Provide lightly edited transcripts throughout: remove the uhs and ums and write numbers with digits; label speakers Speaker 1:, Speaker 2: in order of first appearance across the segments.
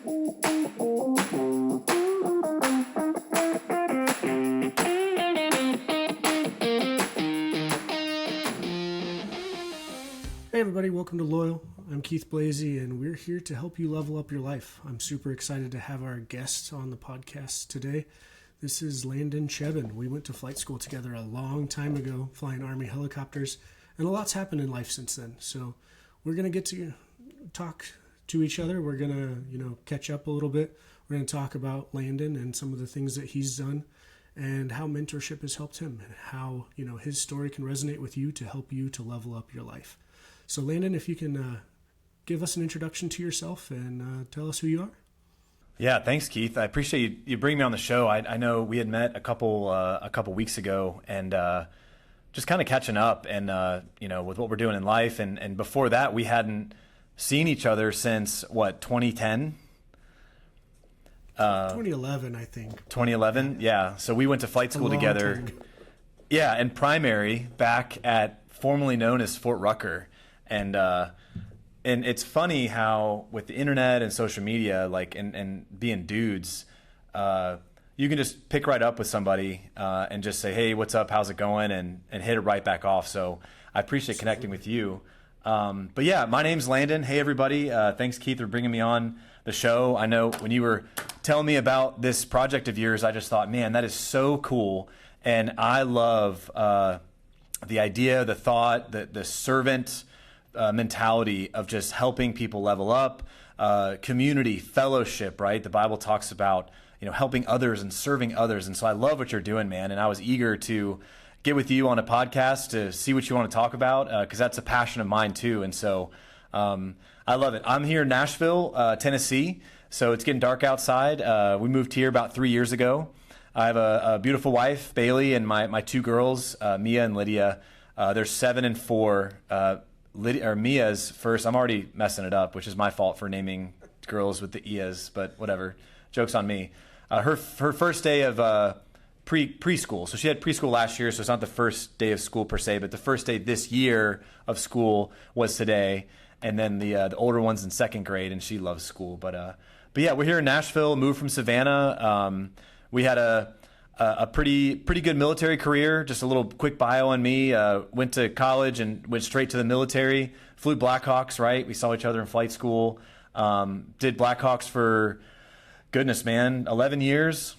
Speaker 1: Hey everybody, welcome to LUYL. I'm Keith Blasey, and we're here to help you level up your life. I'm super excited to have our guest on the podcast today. This is Landon Cheben. We went to flight school together a long time ago, flying Army helicopters, and a lot's happened in life since then. So we're going to get to talk to each other. We're going to, catch up a little bit. We're going to talk about Landon and some of the things that he's done and how mentorship has helped him and how, his story can resonate with you to help you to level up your life. So Landon, if you can give us an introduction to yourself and tell us who you are.
Speaker 2: Yeah, thanks, Keith. I appreciate you bringing me on the show. I know we had met a couple weeks ago, and just kind of catching up, and with what we're doing in life. And before that, we hadn't seen each other since 2010.
Speaker 1: 2011, I think.
Speaker 2: 2011, yeah. So we went to flight school together.
Speaker 1: Time.
Speaker 2: Yeah, in primary, back at formerly known as Fort Rucker. And it's funny how with the internet and social media, and being dudes, you can just pick right up with somebody and just say, hey, what's up? How's it going? And hit it right back off. So I appreciate connecting with you. But yeah, my name's Landon. Hey, everybody. Thanks, Keith, for bringing me on the show. I know when you were telling me about this project of yours, I just thought, man, that is so cool. And I love the idea, the thought, the servant mentality of just helping people level up, community, fellowship, right? The Bible talks about, helping others and serving others. And so I love what you're doing, man. And I was eager to get with you on a podcast to see what you want to talk about, because that's a passion of mine too. And so I love it. I'm here in Nashville, Tennessee. So it's getting dark outside. We moved here about 3 years ago. I have a beautiful wife, Bailey, and my two girls, Mia and Lydia. They're 7 and 4. Mia's first, I'm already messing it up, which is my fault for naming girls with the Ias, but whatever. Joke's on me. Her first day of preschool. So she had preschool last year, so it's not the first day of school per se, but the first day this year of school was today. And then the older one's in second grade, and she loves school. But yeah, we're here in Nashville, moved from Savannah. We had a pretty good military career. Just a little quick bio on me. Went to college and went straight to the military. Flew Blackhawks, right? We saw each other in flight school. Did Blackhawks for, goodness, man, 11 years.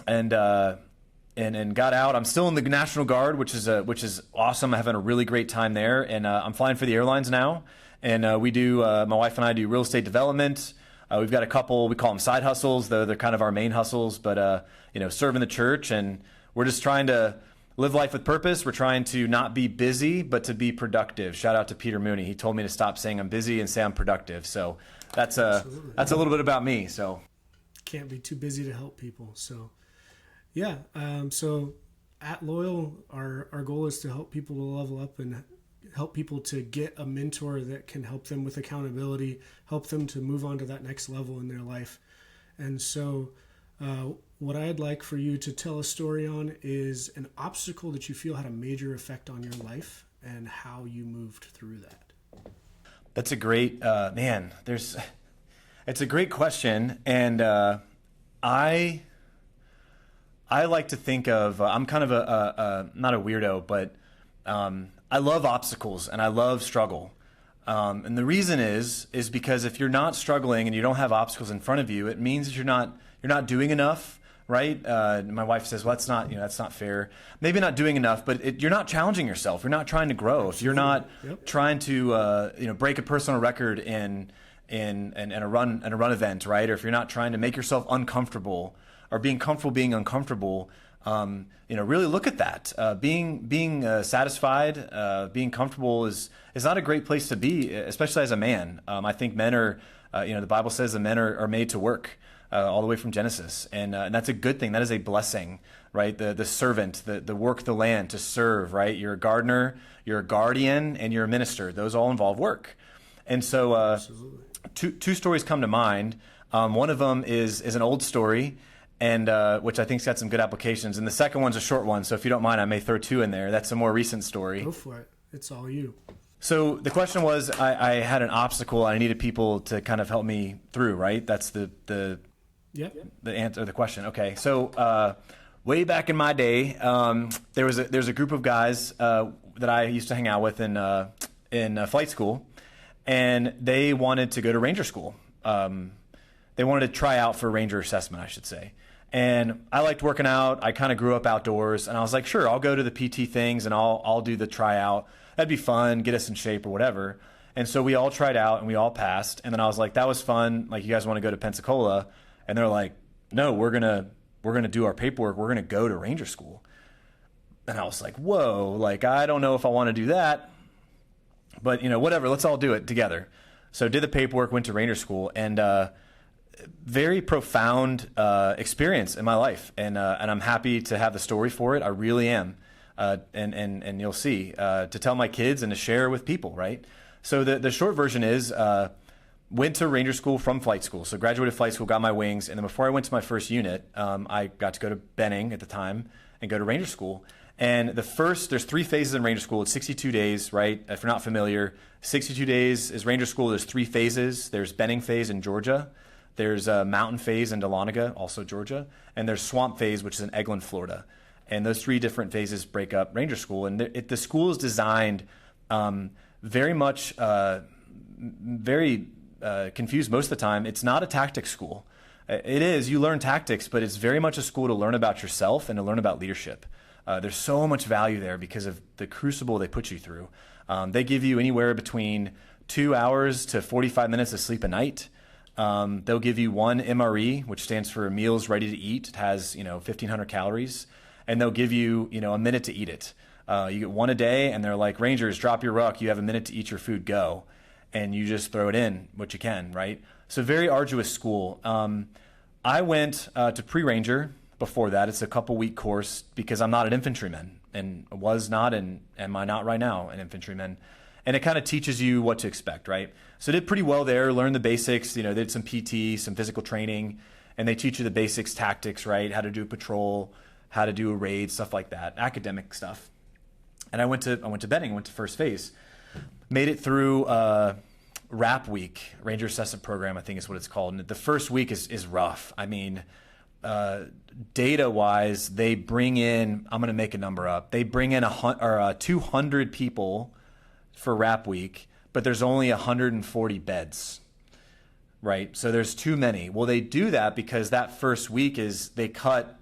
Speaker 2: And got out. I'm still in the National Guard, which is awesome. I'm having a really great time there. And I'm flying for the airlines now. And we do, my wife and I do real estate development. We've got a couple, we call them side hustles, though they're kind of our main hustles, but, serving the church, and we're just trying to live life with purpose. We're trying to not be busy, but to be productive. Shout out to Peter Mooney. He told me to stop saying I'm busy and say I'm productive. So that's a little bit about me. So
Speaker 1: can't be too busy to help people. So yeah. So at LUYL, our goal is to help people to level up and help people to get a mentor that can help them with accountability, help them to move on to that next level in their life. And so what I'd like for you to tell a story on is an obstacle that you feel had a major effect on your life and how you moved through that.
Speaker 2: That's a great, it's a great question. And I like to think of, I'm kind of not a weirdo, but I love obstacles and I love struggle. And the reason is because if you're not struggling and you don't have obstacles in front of you, it means that you're not doing enough, right? My wife says, well, that's not fair. Maybe not doing enough, but you're not challenging yourself. You're not trying to grow. If you're not trying to, break a personal record in a run event, right? Or if you're not trying to make yourself uncomfortable or being comfortable being uncomfortable, really look at that. Being satisfied, being comfortable is not a great place to be, especially as a man. I think men are, the Bible says that men are made to work all the way from Genesis, and that's a good thing. That is a blessing, right? The servant, the work the land, to serve, right? You're a gardener, you're a guardian, and you're a minister. Those all involve work. And so two stories come to mind. One of them is an old story, and which I think's got some good applications. And the second one's a short one, so if you don't mind, I may throw two in there. That's a more recent story.
Speaker 1: Go for it. It's all you.
Speaker 2: So the question was, I had an obstacle. I needed people to kind of help me through, right? That's the answer, the question. Okay. So way back in my day, there's a group of guys that I used to hang out with in flight school, and they wanted to go to Ranger school. They wanted to try out for Ranger assessment, I should say. And I liked working out. I kind of grew up outdoors, and I was like, sure, I'll go to the PT things and I'll do the tryout. That'd be fun, get us in shape or whatever. And so we all tried out and we all passed. And then I was like, that was fun. Like, you guys want to go to Pensacola? And they're like, no, we're gonna do our paperwork. We're gonna go to Ranger school. And I was like, whoa, like, I don't know if I want to do that, but whatever, let's all do it together. So did the paperwork, went to Ranger school, and very profound experience in my life. And I'm happy to have the story for it. I really am. And you'll see, to tell my kids and to share with people, right? So the short version is, went to Ranger school from flight school. So graduated flight school, got my wings. And then before I went to my first unit, I got to go to Benning at the time and go to Ranger school. And there's 3 phases in Ranger school. It's 62 days, right? If you're not familiar, 62 days is Ranger school. There's 3 phases. There's Benning phase in Georgia. There's a mountain phase in Dahlonega, also Georgia. And there's swamp phase, which is in Eglin, Florida. And those 3 different phases break up Ranger school. And the school is designed very much, very confused most of the time. It's not a tactics school. It is. You learn tactics, but it's very much a school to learn about yourself and to learn about leadership. There's so much value there because of the crucible they put you through. They give you anywhere between 2 hours to 45 minutes of sleep a night. They'll give you 1 MRE, which stands for meals ready to eat. It has 1,500 calories. And they'll give you, a minute to eat it. You get 1 a day, and they're like, Rangers, drop your ruck. You have a minute to eat your food, go. And you just throw it in, what you can, right? So very arduous school. I went to pre-Ranger before that. It's a couple-week course because I'm not an infantryman, and was not, and am I not right now, an infantryman. And it kind of teaches you what to expect, right? So I did pretty well there, learned the basics. They did some PT, some physical training, and they teach you the basics, tactics, right? How to do a patrol, how to do a raid, stuff like that, academic stuff. And I went to Benning, went to first phase, made it through RAP week, Ranger Assessment Program, I think is what it's called. And the first week is rough. I mean, data-wise, they bring in, I'm going to make a number up, they bring in 200 people for RAP week, but there's only 140 beds, right? So there's too many. Well, they do that because that first week they cut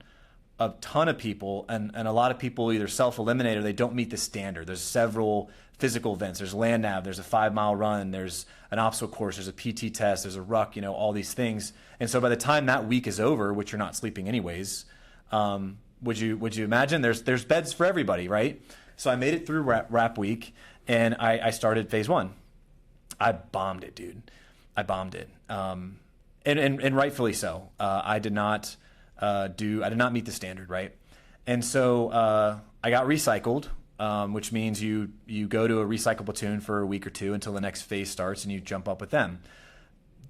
Speaker 2: a ton of people, and a lot of people either self-eliminate or they don't meet the standard. There's several physical events. There's land nav, there's a 5-mile run, there's an obstacle course, there's a PT test, there's a ruck, all these things. And so by the time that week is over, which you're not sleeping anyways, would you imagine there's beds for everybody, right? So I made it through RAP week, and I started phase 1. I bombed it, dude. I bombed it. And rightfully so. I did not meet the standard, right? And so I got recycled, which means you go to a recycle platoon for a week or 2 until the next phase starts, and you jump up with them.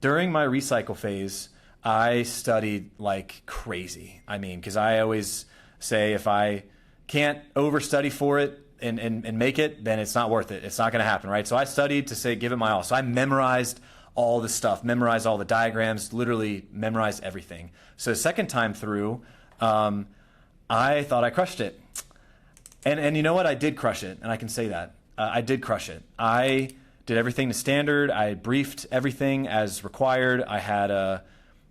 Speaker 2: During my recycle phase, I studied like crazy. I mean, because I always say if I can't overstudy for it and make it, then it's not worth it. It's not going to happen, right? So I studied to give it my all. So I memorized all the stuff, memorized all the diagrams, literally memorized everything. So the second time through, I thought I crushed it. And you know what? I did crush it, and I can say that. I did crush it. I did everything to standard. I briefed everything as required. I had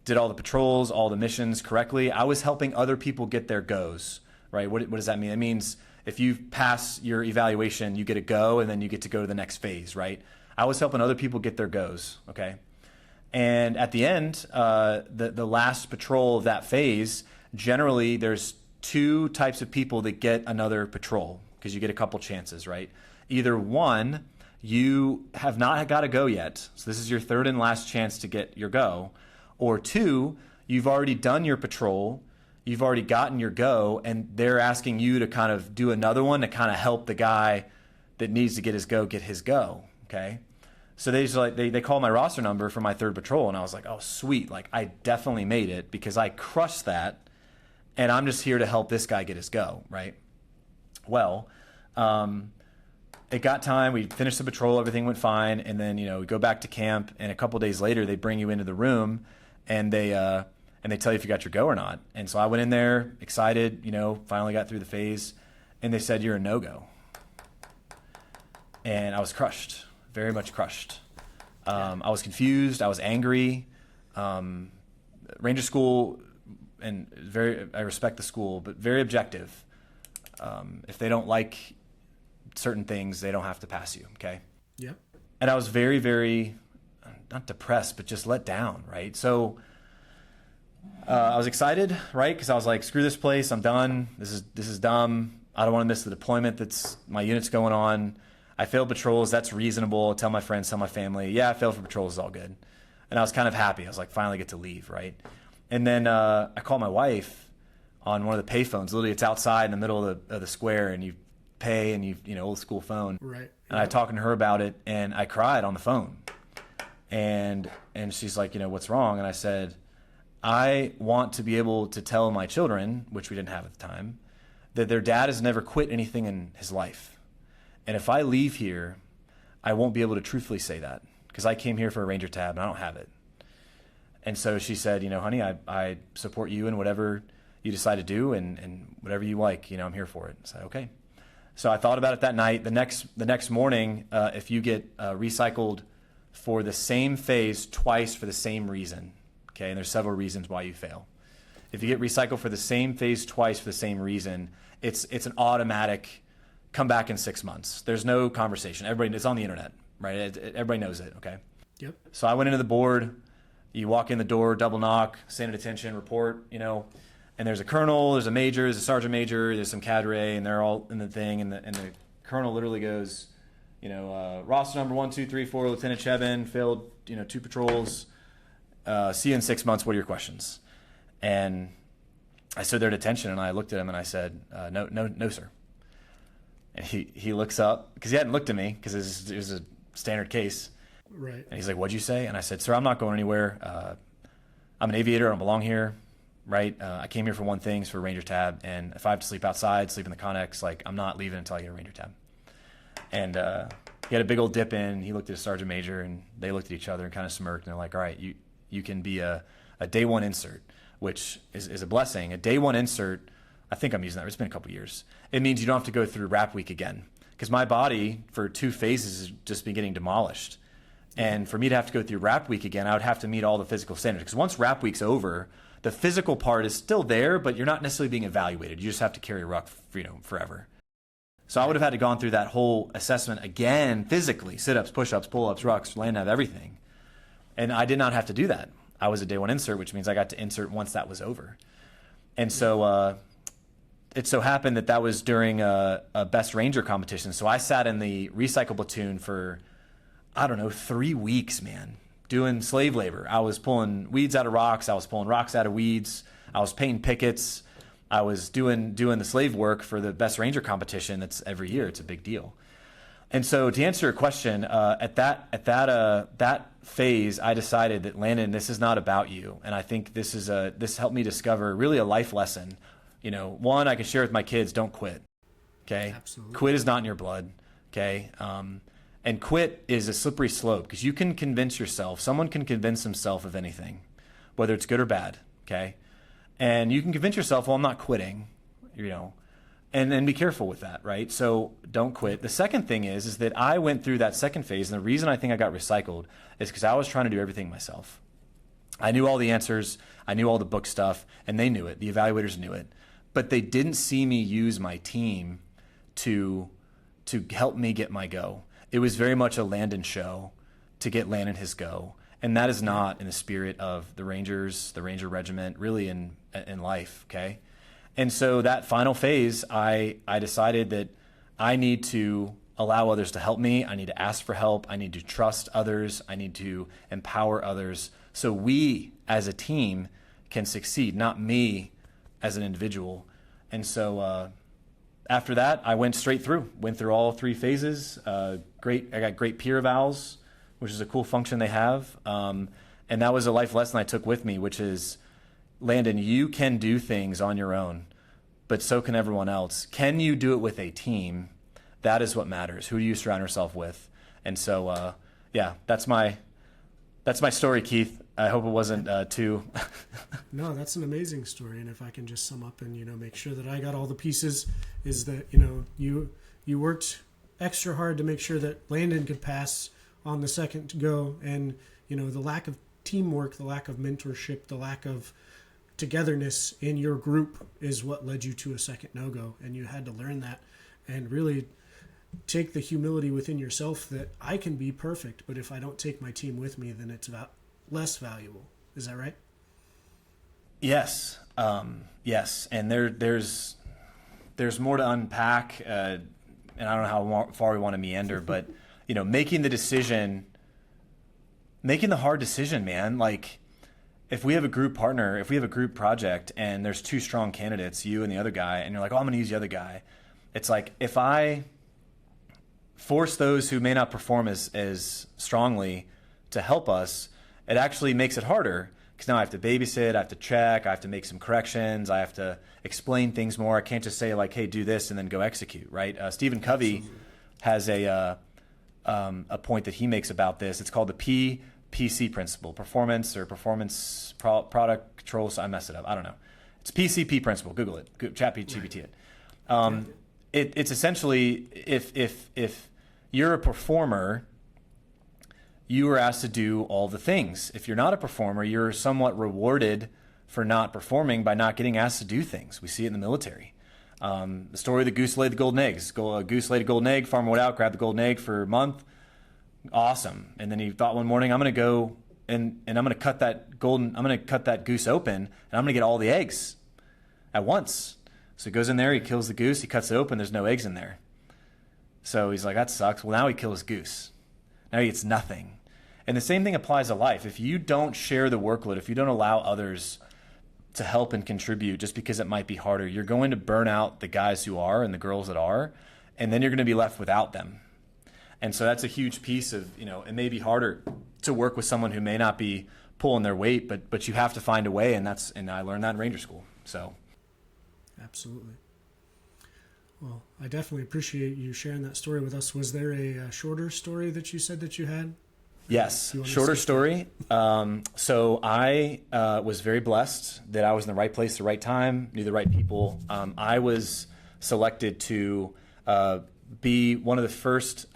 Speaker 2: did all the patrols, all the missions correctly. I was helping other people get their goes, right? What does that mean? It means if you pass your evaluation, you get a go, and then you get to go to the next phase, right? I was helping other people get their goes, okay? And at the end, the last patrol of that phase, generally there's 2 types of people that get another patrol because you get a couple chances, right? Either 1, you have not got a go yet, so this is your 3rd and last chance to get your go, or 2, you've already done your patrol, you've already gotten your go, and they're asking you to kind of do another one to kind of help the guy that needs to get his go, okay? So they call my roster number for my 3rd patrol, and I was like, oh, sweet. Like, I definitely made it because I crushed that, and I'm just here to help this guy get his go, right? Well, it got time. We finished the patrol. Everything went fine. And then, we go back to camp. And a couple days later, they bring you into the room and they tell you if you got your go or not. And so I went in there excited, finally got through the phase. And they said, you're a no-go. And I was crushed, very much crushed. I was confused. I was angry. Ranger school, and I respect the school, but very objective. If they don't like certain things, they don't have to pass you, okay?
Speaker 1: Yeah.
Speaker 2: And I was very, very, not depressed, but just let down, right? So I was excited, right? Because I was like, screw this place, I'm done. This is dumb. I don't want to miss the deployment my unit's going on. I failed patrols, that's reasonable. Tell my friends, tell my family, yeah, I failed for patrols, it's all good. And I was kind of happy. I was like, finally get to leave, right? And then I called my wife on one of the pay phones. Literally, it's outside in the middle of the square, and you pay, and old school phone.
Speaker 1: Right.
Speaker 2: And I talked to her about it, and I cried on the phone. And she's like, what's wrong? And I said, I want to be able to tell my children, which we didn't have at the time, that their dad has never quit anything in his life. And if I leave here, I won't be able to truthfully say that, because I came here for a Ranger tab and I don't have it. And so she said, honey, I support you in whatever you decide to do, and whatever you like, I'm here for it. I said, okay. So I thought about it that night. The next morning, if you get recycled for the same phase twice for the same reason, okay, and there's several reasons why you fail. If you get recycled for the same phase twice for the same reason, it's an automatic come back in 6 months. There's no conversation. It's on the internet, right? Everybody knows it, okay?
Speaker 1: Yep.
Speaker 2: So I went into the board. You walk in the door, double knock, stand at attention, report, and there's a colonel, there's a major, there's a sergeant major, there's some cadre, and they're all in the thing, and the colonel literally goes, roster number 1, 2, 3, 4, Lieutenant Cheben, failed, 2 patrols. See you in 6 months. What are your questions? And I stood there at attention, and I looked at him, and I said, no, sir. And he looks up, because he hadn't looked at me, because it was a standard case.
Speaker 1: Right.
Speaker 2: And he's like, what'd you say? And I said, sir, I'm not going anywhere. I'm an aviator. I don't belong here, right? I came here for one thing, for a Ranger tab. And if I have to sleep outside, sleep in the Connex, I'm not leaving until I get a Ranger tab. And he had a big old dip in. He looked at his sergeant major, and they looked at each other and kind of smirked. And they're like, all right, you can be a day one insert, which is a blessing. A day one insert, I think I'm using that. It's been a couple years. It means you don't have to go through RAP week again, because my body for 2 phases has just been getting demolished. And for me to have to go through RAP week again, I would have to meet all the physical standards. Because once RAP week's over, the physical part is still there, but you're not necessarily being evaluated. You just have to carry a ruck, forever. So I would have had to gone through that whole assessment again, physically, sit-ups, push-ups, pull-ups, rucks, land nav, everything. And I did not have to do that. I was a day one insert, which means I got to insert once that was over. And so it so happened that was during a Best Ranger competition. So I sat in the recycle platoon for, 3 weeks, man, doing slave labor. I was pulling weeds out of rocks. I was pulling rocks out of weeds. I was painting pickets. I was doing the slave work for the Best Ranger competition. That's every year. It's a big deal. And so to answer your question, at that phase, I decided that, Landon, this is not about you. And I think this helped me discover really a life lesson. One, I can share with my kids, don't quit. Okay.
Speaker 1: Absolutely. Quit
Speaker 2: is not in your blood. Okay. And quit is a slippery slope, because you can convince yourself, someone can convince himself of anything, whether it's good or bad. Okay. And you can convince yourself, well, I'm not quitting, and be careful with that, right? So don't quit. The second thing is that I went through that second phase, and the reason I think I got recycled is because I was trying to do everything myself. I knew all the answers. I knew all the book stuff, and they knew it. The evaluators knew it. But they didn't see me use my team to help me get my go. It was very much a Landon show to get Landon his go. And that is not in the spirit of the Rangers, the Ranger Regiment, really in life, okay? And so that final phase, I decided that I need to allow others to help me. I need to ask for help. I need to trust others. I need to empower others so we as a team can succeed, not me as an individual. And so after that, I went straight through, went through all 3 phases. I got great peer evals, which is a cool function they have. And that was a life lesson I took with me, which is, Landon, you can do things on your own, but so can everyone else. Can you do it with a team? that is what matters. Who do you surround yourself with? And so, yeah, that's my story, Keith. I hope it wasn't too.
Speaker 1: No, that's an amazing story. And if I can just sum up and, make sure that I got all the pieces, is that, you worked extra hard to make sure that Landon could pass on the second go. And, the lack of teamwork, the lack of mentorship, the lack of togetherness in your group is what led you to a second no-go. And you had to learn that and really take the humility within yourself that I can be perfect, but if I don't take my team with me, then it's less valuable. Is that right?
Speaker 2: Yes. Yes. And there's more to unpack, and I don't know how far we want to meander, but, making the hard decision, man. Like, if we have a group partner, if we have a group project and there's two strong candidates, you and the other guy, and you're like, oh, I'm going to use the other guy. It's like, if I force those who may not perform as strongly to help us, it actually makes it harder, because now I have to babysit, I have to check, I have to make some corrections, I have to explain things more. I can't just say like, hey, do this and then go execute, right? Stephen Covey has a point that he makes about this. It's called the PPC principle, performance product control. So I messed it up. I don't know. It's PCP principle. Google it. ChatGPT it. It's essentially, if you're a performer, you are asked to do all the things. If you're not a performer, you're somewhat rewarded for not performing by not getting asked to do things. We see it in the military. The story of the goose laid the golden eggs. A goose laid a golden egg, farmer went out, grabbed the golden egg for a month. Awesome. And then he thought one morning, I'm going to go and I'm going to cut that goose open, and I'm going to get all the eggs at once. So he goes in there, he kills the goose, he cuts it open, there's no eggs in there. So he's like, that sucks. Well, now he kills goose. Now he gets nothing. And the same thing applies to life. If you don't share the workload, if you don't allow others to help and contribute just because it might be harder, you're going to burn out the guys who are and the girls that are, and then you're going to be left without them. And so that's a huge piece of, it may be harder to work with someone who may not be pulling their weight, but you have to find a way, and I learned that in Ranger School. So
Speaker 1: absolutely. Well, I definitely appreciate you sharing that story with us. Was there a shorter story that you said that you had?
Speaker 2: Yes, shorter story. So I was very blessed that I was in the right place at the right time, knew the right people. I was selected to be one of the first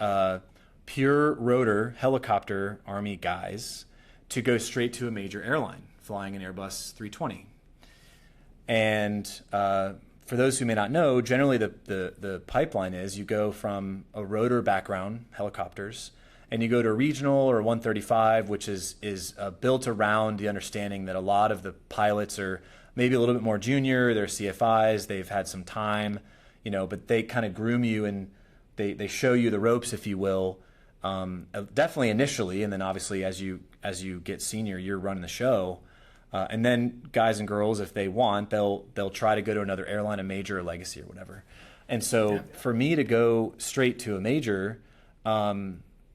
Speaker 2: pure rotor helicopter Army guys to go straight to a major airline, flying an Airbus 320. And for those who may not know, generally the pipeline is you go from a rotor background, helicopters, and you go to a regional or a 135, which is built around the understanding that a lot of the pilots are maybe a little bit more junior, they're CFIs, they've had some time, but they kind of groom you and they show you the ropes, if you will, definitely initially, and then obviously as you get senior, you're running the show. And then guys and girls, if they want, they'll try to go to another airline, a major, a legacy, or whatever. And so for me to go straight to a major,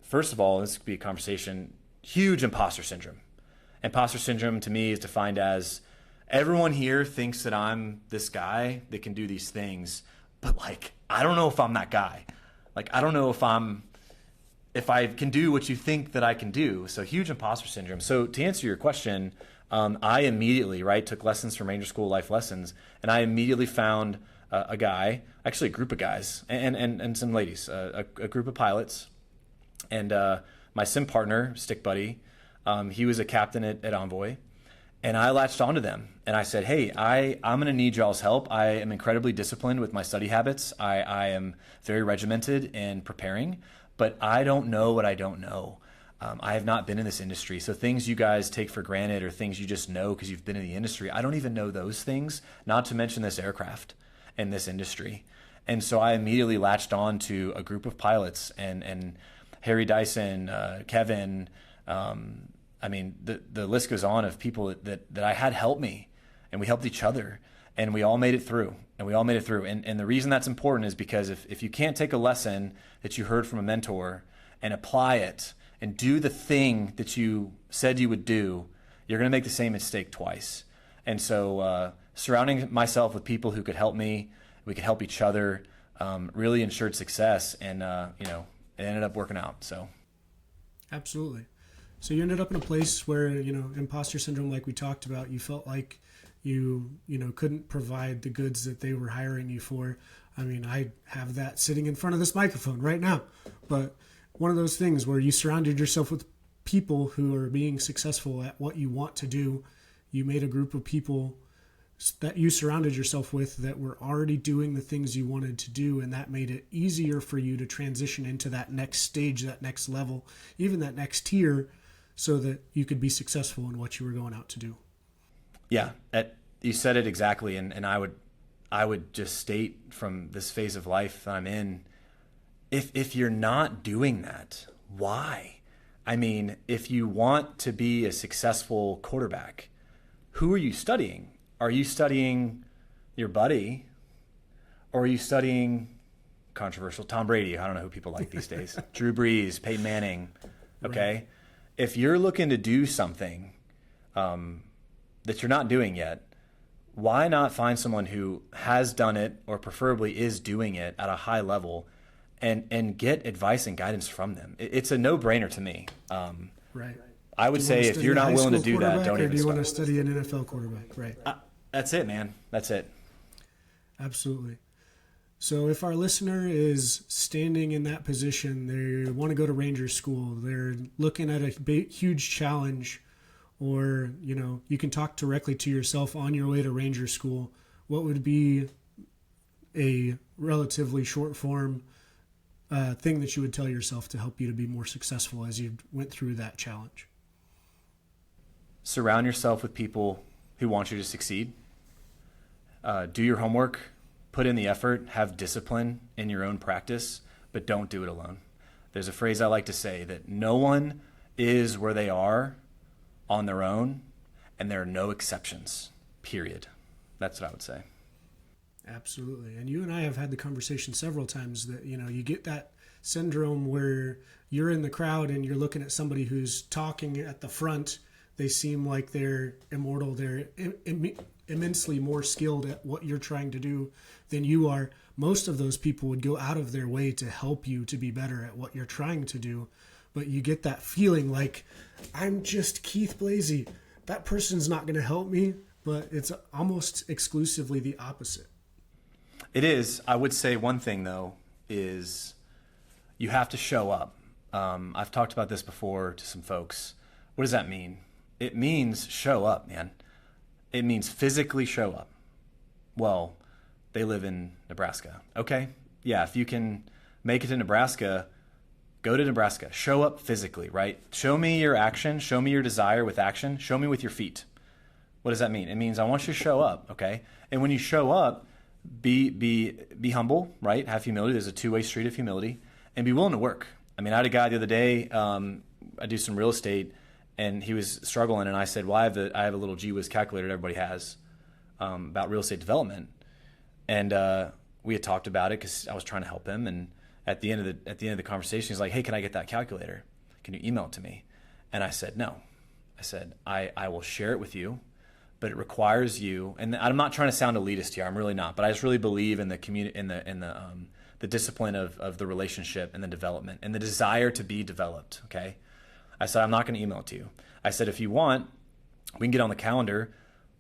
Speaker 2: first of all, this could be a conversation, huge imposter syndrome. Imposter syndrome to me is defined as everyone here thinks that I'm this guy that can do these things, but I don't know if I'm that guy. I don't know if I can do what you think that I can do. So huge imposter syndrome. So to answer your question, I immediately, took lessons from Ranger School, life lessons, and I immediately found a guy, actually a group of guys, and some ladies, a group of pilots, and my sim partner, stick buddy, he was a captain at Envoy, and I latched onto them, and I said, hey, I'm going to need y'all's help. I am incredibly disciplined with my study habits. I am very regimented in preparing, but I don't know what I don't know. I have not been in this industry. So things you guys take for granted or things you just know because you've been in the industry, I don't even know those things, not to mention this aircraft and this industry. And so I immediately latched on to a group of pilots and Harry Dyson, Kevin, the list goes on of people that I had help me, and we helped each other, and we all made it through. And the reason that's important is because if you can't take a lesson that you heard from a mentor and apply it and do the thing that you said you would do, you're going to make the same mistake twice. And so surrounding myself with people who could help me, we could help each other, really ensured success, and it ended up working out. So
Speaker 1: Absolutely. So you ended up in a place where, imposter syndrome, like we talked about, you felt like you couldn't provide the goods that they were hiring you for. I mean, I have that sitting in front of this microphone right now. But one of those things where you surrounded yourself with people who are being successful at what you want to do. You made a group of people that you surrounded yourself with that were already doing the things you wanted to do, and that made it easier for you to transition into that next stage, that next level, even that next tier, so that you could be successful in what you were going out to do.
Speaker 2: yeah, you said it exactly, and I would just state from this phase of life that I'm in, if you're not doing that, why? I mean, if you want to be a successful quarterback, who are you studying? Are you studying your buddy, or are you studying controversial Tom Brady? I don't know who people like these days. Drew Brees, Peyton Manning. Okay. Right. If you're looking to do something that you're not doing yet, why not find someone who has done it, or preferably is doing it at a high level, and get advice and guidance from them? It's a no-brainer to me.
Speaker 1: Right.
Speaker 2: I would say if you're not willing to do that, don't even
Speaker 1: do you want to study an NFL quarterback? Right.
Speaker 2: That's it, man. That's it.
Speaker 1: Absolutely. So if our listener is standing in that position, they want to go to Ranger School, they're looking at a huge challenge, or, you can talk directly to yourself on your way to Ranger School, what would be a relatively short form thing that you would tell yourself to help you to be more successful as you went through that challenge?
Speaker 2: Surround yourself with people who want you to succeed. Do your homework, put in the effort, have discipline in your own practice, but don't do it alone. There's a phrase I like to say that no one is where they are on their own, and there are no exceptions, period. That's what I would say.
Speaker 1: Absolutely. And you and I have had the conversation several times that, you get that syndrome where you're in the crowd and you're looking at somebody who's talking at the front. They seem like they're immortal. They're immensely more skilled at what you're trying to do than you are. Most of those people would go out of their way to help you to be better at what you're trying to do. But you get that feeling like, I'm just Keith Blasey. That person's not going to help me. But it's almost exclusively the opposite.
Speaker 2: It is. I would say one thing, though, is you have to show up. I've talked about this before to some folks. What does that mean? It means show up, man. It means physically show up. Well, they live in Nebraska. Okay. Yeah. If you can make it to Nebraska, go to Nebraska. Show up physically, right? Show me your action. Show me your desire with action. Show me with your feet. What does that mean? It means I want you to show up. Okay. And when you show up, be humble, right? Have humility. There's a two-way street of humility, and be willing to work. I mean, I had a guy the other day, I do some real estate, and he was struggling, and I said, well, I have a little GWiz calculator that everybody has about real estate development. And we had talked about it because I was trying to help him. And at the end of the conversation, he's like, hey, can I get that calculator? Can you email it to me? And I said, no. I said, I will share it with you, but it requires you. And I'm not trying to sound elitist here. I'm really not. But I just really believe in the community, in the discipline of the relationship and the development and the desire to be developed. Okay. I said, I'm not going to email it to you. I said, if you want, we can get on the calendar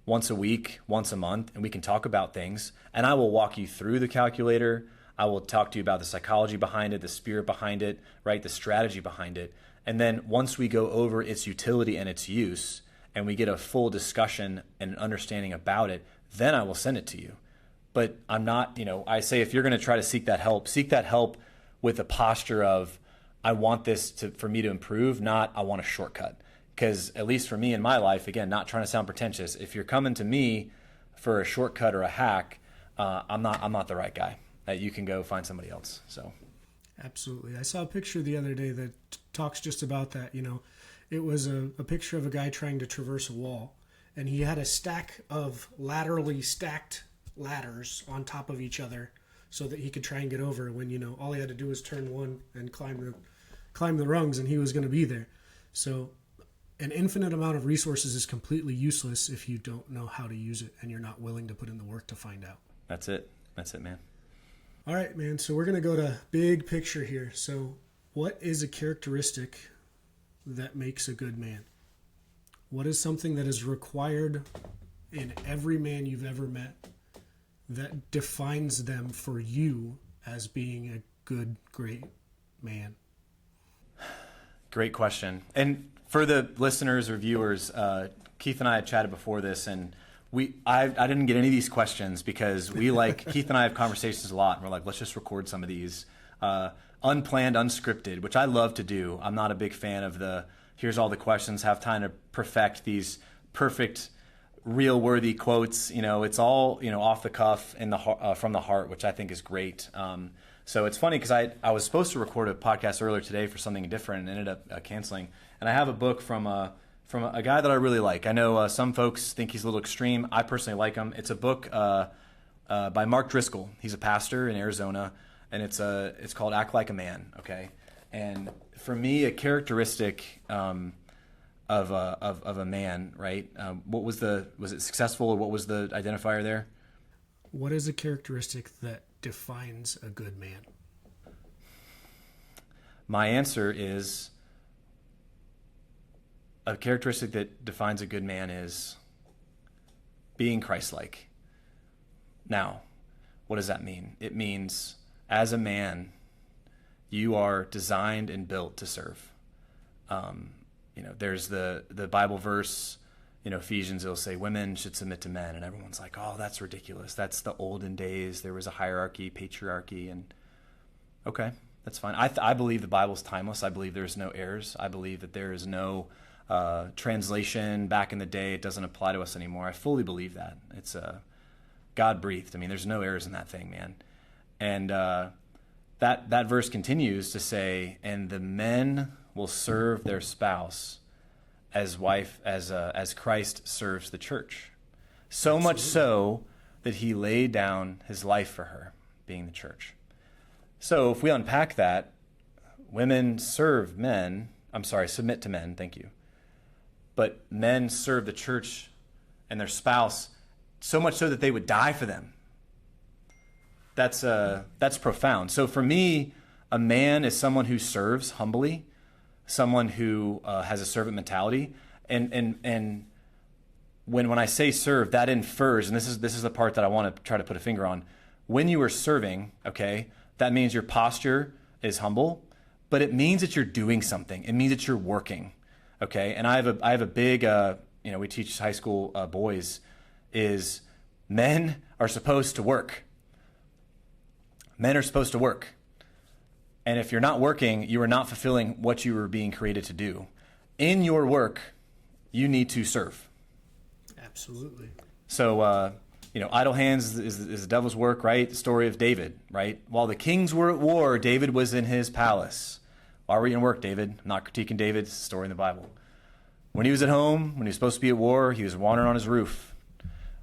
Speaker 2: once a week, once a month, and we can talk about things. And I will walk you through the calculator. I will talk to you about the psychology behind it, the spirit behind it, right? The strategy behind it. And then once we go over its utility and its use, and we get a full discussion and an understanding about it, then I will send it to you. But I'm not, I say if you're going to try to seek that help with a posture of, I want this for me to improve, not I want a shortcut. Because at least for me in my life, again, not trying to sound pretentious, if you're coming to me for a shortcut or a hack, I'm not the right guy. You can go find somebody else. So,
Speaker 1: absolutely. I saw a picture the other day that talks just about that. It was a picture of a guy trying to traverse a wall, and he had a stack of laterally stacked ladders on top of each other so that he could try and get over when, all he had to do was turn one and climb the rungs, and he was going to be there. So an infinite amount of resources is completely useless if you don't know how to use it and you're not willing to put in the work to find out.
Speaker 2: That's it, man.
Speaker 1: All right, man. So we're going to go to big picture here. So what is a characteristic that makes a good man? What is something that is required in every man you've ever met that defines them for you as being a good, great man?
Speaker 2: Great question. And for the listeners or viewers, Keith and I had chatted before this, and I didn't get any of these questions because Keith and I have conversations a lot, and we're like, let's just record some of these unplanned, unscripted, which I love to do. I'm not a big fan of here's all the questions, have time to perfect these perfect, real worthy quotes. It's all, off the cuff and from the heart, which I think is great. So it's funny because I was supposed to record a podcast earlier today for something different and ended up canceling. And I have a book from a guy that I really like. I know some folks think he's a little extreme. I personally like him. It's a book by Mark Driscoll. He's a pastor in Arizona, and it's called Act Like a Man. Okay, and for me, a characteristic of a man, right? Was it successful, or what was the identifier there?
Speaker 1: What is a characteristic that defines a good man?
Speaker 2: My answer is a characteristic that defines a good man is being Christ-like. Now, what does that mean? It means as a man, you are designed and built to serve. There's the Bible verse, Ephesians, it'll say women should submit to men, and everyone's like, oh, that's ridiculous. That's the olden days. There was a hierarchy, patriarchy, and okay, that's fine. I believe the Bible's timeless. I believe there's no errors. I believe that there is no translation back in the day. It doesn't apply to us anymore. I fully believe that. It's God-breathed. I mean, there's no errors in that thing, man. And that verse continues to say, and the men will serve their spouse as Christ serves the church. So
Speaker 1: Absolutely.
Speaker 2: Much so that he laid down his life for her, being the church. So if we unpack that, women submit to men, thank you. But men serve the church and their spouse so much so that they would die for them. That's profound. So for me, a man is someone who serves humbly, someone who has a servant mentality, and when I say serve, that infers, and this is the part that I want to try to put a finger on. When you are serving, okay, that means your posture is humble, but it means that you're doing something. It means that you're working, okay. And I have a big, we teach high school boys, is men are supposed to work. Men are supposed to work. And if you're not working, you are not fulfilling what you were being created to do. In your work, you need to serve.
Speaker 1: Absolutely.
Speaker 2: So, idle hands is the devil's work, right? The story of David, right? While the kings were at war, David was in his palace. Why were you in work, David? I'm not critiquing David. It's a story in the Bible. When he was at home, when he was supposed to be at war, he was wandering on his roof.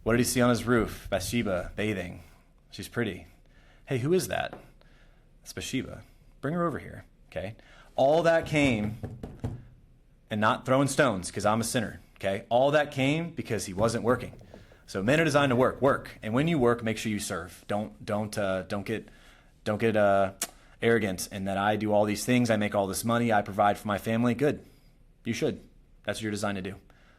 Speaker 2: What did he see on his roof? Bathsheba bathing. She's pretty. Hey, who is that? It's Bathsheba. Bring her over here, okay? All that came, and not throwing stones because I'm a sinner, okay? All that came because he wasn't working. So men are designed to work, and when you work, make sure you serve. Don't get arrogant in that I do all these things, I make all this money, I provide for my family. Good, you should. That's what you're designed to do.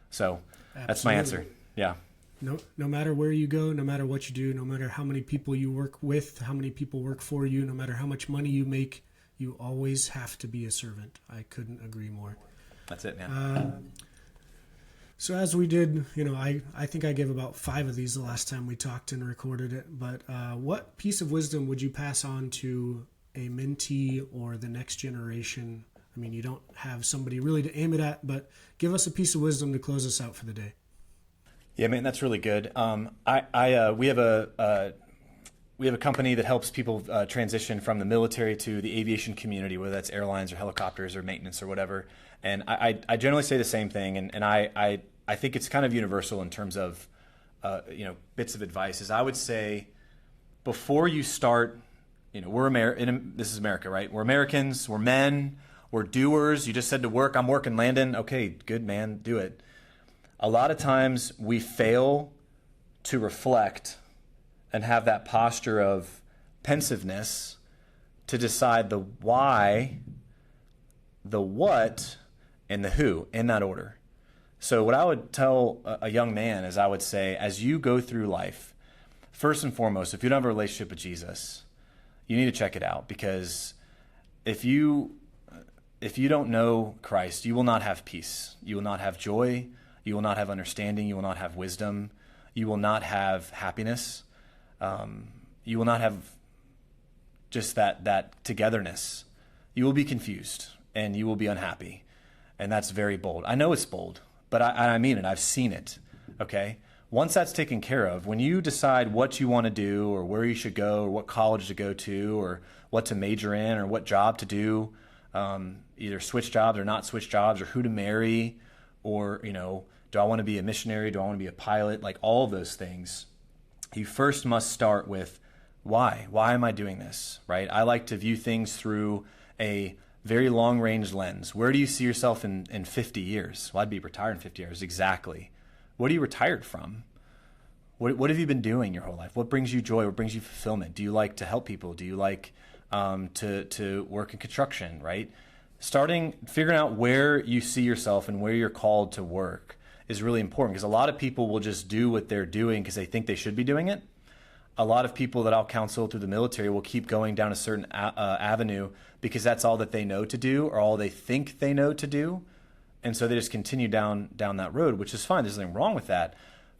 Speaker 2: So
Speaker 1: Absolutely.
Speaker 2: That's my answer. Yeah.
Speaker 1: No matter where you go, no matter what you do, no matter how many people you work with, how many people work for you, no matter how much money you make, you always have to be a servant. I couldn't agree more.
Speaker 2: That's it, man.
Speaker 1: So as we did, I think I gave about 5 of these the last time we talked and recorded it. But what piece of wisdom would you pass on to a mentee or the next generation? I mean, you don't have somebody really to aim it at, but give us a piece of wisdom to close us out for the day.
Speaker 2: Yeah, man, that's really good. We have a company that helps people transition from the military to the aviation community, whether that's airlines or helicopters or maintenance or whatever. And I generally say the same thing, and I think it's kind of universal in terms of bits of advice. Is I would say before you start, this is America, right? We're Americans, we're men, we're doers. You just said to work. I'm working, Landon. Okay, good, man, do it. A lot of times we fail to reflect and have that posture of pensiveness to decide the why, the what, and the who in that order. So what I would tell a young man is I would say, as you go through life, first and foremost, if you don't have a relationship with Jesus, you need to check it out, because if you don't know Christ, you will not have peace. You will not have joy. You will not have understanding. You will not have wisdom. You will not have happiness. You will not have just that togetherness. You will be confused and you will be unhappy. And that's very bold. I know it's bold, but I mean it. I've seen it. Okay? Once that's taken care of, when you decide what you want to do or where you should go or what college to go to or what to major in or what job to do, either switch jobs or not switch jobs, or who to marry, or, do I want to be a missionary? Do I want to be a pilot? Like all of those things, you first must start with why? Why am I doing this, right? I like to view things through a very long-range lens. Where do you see yourself in 50 years? Well, I'd be retired in 50 years. Exactly. What are you retired from? What have you been doing your whole life? What brings you joy? What brings you fulfillment? Do you like to help people? Do you like to work in construction, right? Figuring out where you see yourself and where you're called to work is really important, because a lot of people will just do what they're doing because they think they should be doing it. A lot of people that I'll counsel through the military will keep going down a certain avenue because that's all that they know to do or all they think they know to do. And so they just continue down that road, which is fine. There's nothing wrong with that.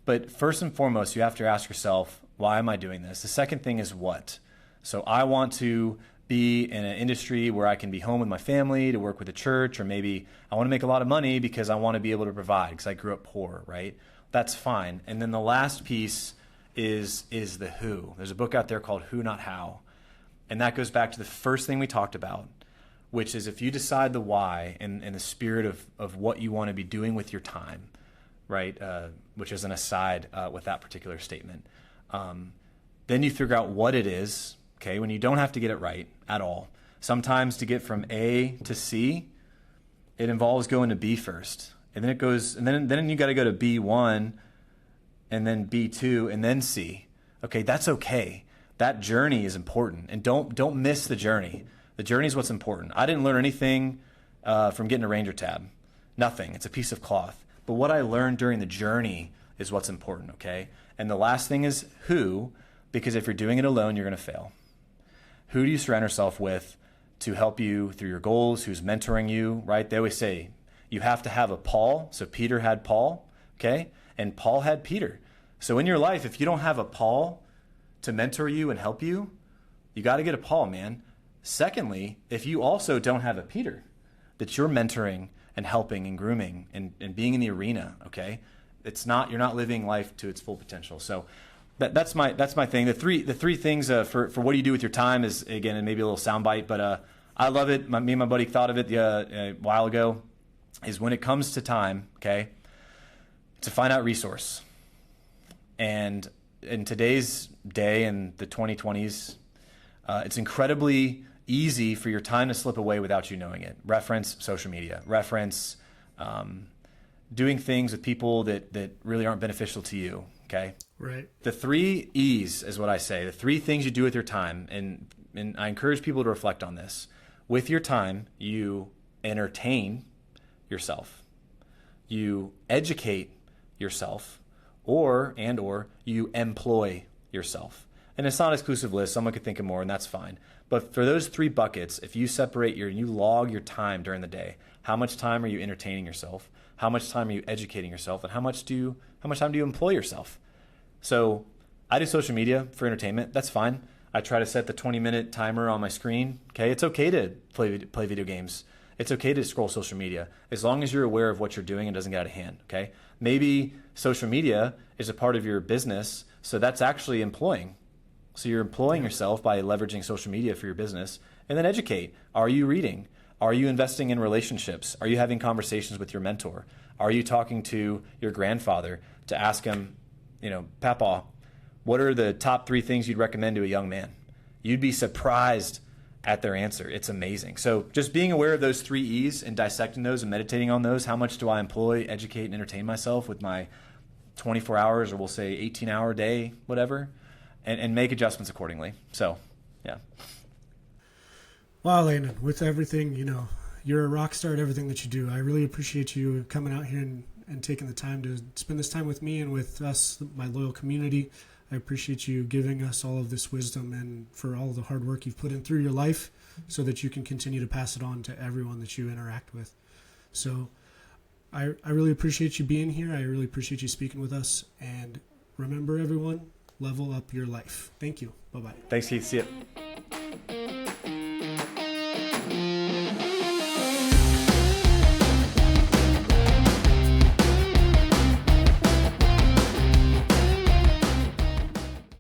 Speaker 2: But first and foremost, you have to ask yourself, why am I doing this? The second thing is what? So I want to be in an industry where I can be home with my family, to work with the church, or maybe I want to make a lot of money because I want to be able to provide because I grew up poor, right? That's fine. And then the last piece is the who. There's a book out there called Who Not How. And that goes back to the first thing we talked about, which is if you decide the why and the spirit of what you want to be doing with your time, right? Which is an aside with that particular statement. Then you figure out what it is, okay, when you don't have to get it right at all. Sometimes to get from A to C, it involves going to B first. And then you got to go to B1 and then B2 and then C. Okay, that's okay. That journey is important. And don't miss the journey. The journey is what's important. I didn't learn anything from getting a Ranger tab. Nothing. It's a piece of cloth. But what I learned during the journey is what's important, okay? And the last thing is who, because if you're doing it alone, you're going to fail. Who do you surround yourself with to help you through your goals? Who's mentoring you, right? They always say you have to have a Paul. So Peter had Paul, okay? And Paul had Peter. So in your life, if you don't have a Paul to mentor you and help you, you got to get a Paul, man. Secondly, if you also don't have a Peter that you're mentoring and helping and grooming and being in the arena, okay? You're not living life to its full potential. So that's my thing. The three things for what do you do with your time is, again, and maybe a little soundbite, but I love it. Me and my buddy thought of it a while ago. Is when it comes to time, okay, to find out resource. And in today's day, in the 2020s, it's incredibly easy for your time to slip away without you knowing it. Reference social media. Reference doing things with people that really aren't beneficial to you, okay?
Speaker 1: Right.
Speaker 2: The 3 E's is what I say. The 3 things you do with your time, and I encourage people to reflect on this. With your time, you entertain yourself. You educate yourself, or you employ yourself. And it's not an exclusive list. Someone could think of more, and that's fine. But for those 3 buckets, if you separate you log your time during the day, how much time are you entertaining yourself? How much time are you educating yourself? And how much time do you employ yourself? So I do social media for entertainment. That's fine. I try to set the 20-minute timer on my screen. Okay, it's okay to play video games. It's okay to scroll social media as long as you're aware of what you're doing and doesn't get out of hand. Okay, maybe social media is a part of your business, so that's actually employing. So you're employing yourself by leveraging social media for your business, and then educate. Are you reading? Are you investing in relationships? Are you having conversations with your mentor? Are you talking to your grandfather to ask him, Papa, what are the top 3 things you'd recommend to a young man? You'd be surprised at their answer. It's amazing. So just being aware of those 3 E's and dissecting those and meditating on those. How much do I employ, educate, and entertain myself with my 24 hours, or we'll say 18-hour day, whatever, and make adjustments accordingly. So Yeah.
Speaker 1: Wow, Landon, with everything, you're a rock star at everything that you do. I really appreciate you coming out here and taking the time to spend this time with me and with us, my loyal community. I appreciate you giving us all of this wisdom and for all the hard work you've put in through your life so that you can continue to pass it on to everyone that you interact with. So I really appreciate you being here. I really appreciate you speaking with us. And remember, everyone, level up your life. Thank you. Bye-bye.
Speaker 2: Thanks, Keith. See ya.